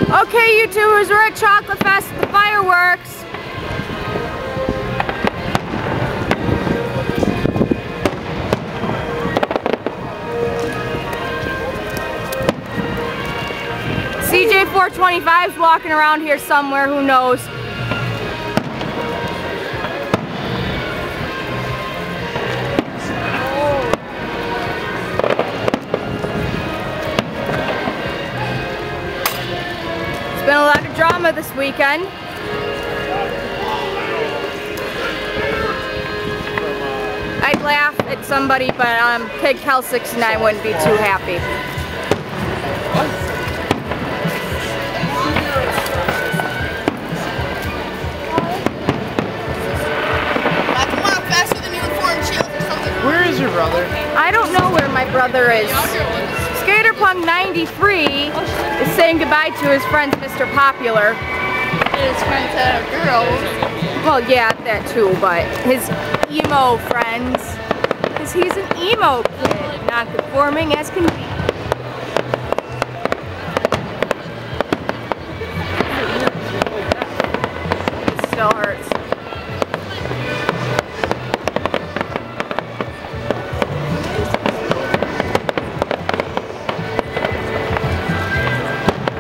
Okay, YouTubers, we're at Chocolate Fest with the fireworks. CJ425's walking around here somewhere, who knows. Been a lot of drama this weekend. I'd laugh at somebody, but Kid Kel69 wouldn't be too happy. Where is your brother? I don't know where my brother is. Skaterpunk93 is saying goodbye to his friends, Mr. Popular. His friends that are girls. Well, yeah, that too, but his emo friends. Because he's an emo kid, non-conforming as can be. It still hurts.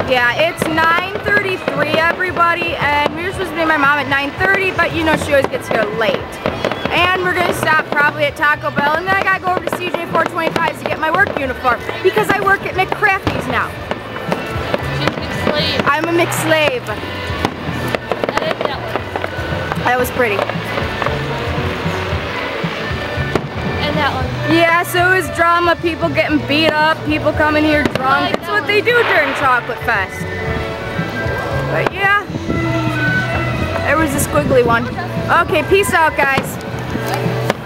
Yeah, it's 9:33, everybody, and we were supposed to be my mom at 9:30, but you know she always gets here late. And we're going to stop probably at Taco Bell, and then I got to go over to CJ425's to get my work uniform, because I work at McCrafty's now. She's a McSlave. I'm a McSlave. Edit that one. That was pretty. And that one. Yeah, so it was drama, people getting beat up, people coming here drunk. It's what they do during Chocolate Fest. But yeah, there was a squiggly one. Okay, peace out, guys.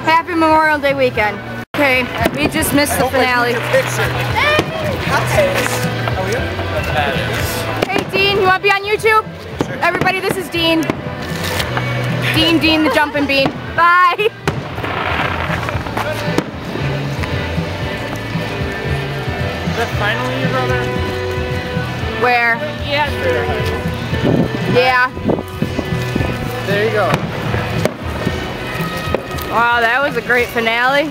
Happy Memorial Day weekend. Okay, we just missed the finale. Hey Dean, you want to be on YouTube? Sure. Everybody, this is Dean. Dean the Jumpin' Bean. Bye. Is that finally your brother? Where? Yeah, sure. Yeah. There you go. Wow, that was a great finale.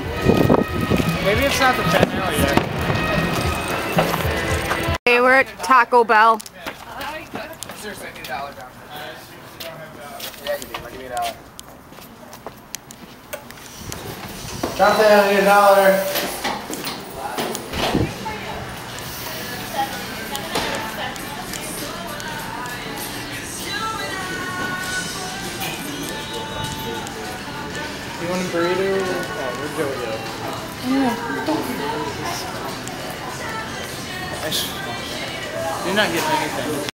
Maybe it's not the finale yet. Okay, we're at Taco Bell. Seriously, I need $1 down. Yeah, you did. I'll give you $1. Jonathan, I need $1. You want a burrito? Oh, we're Jojo. You're not getting anything.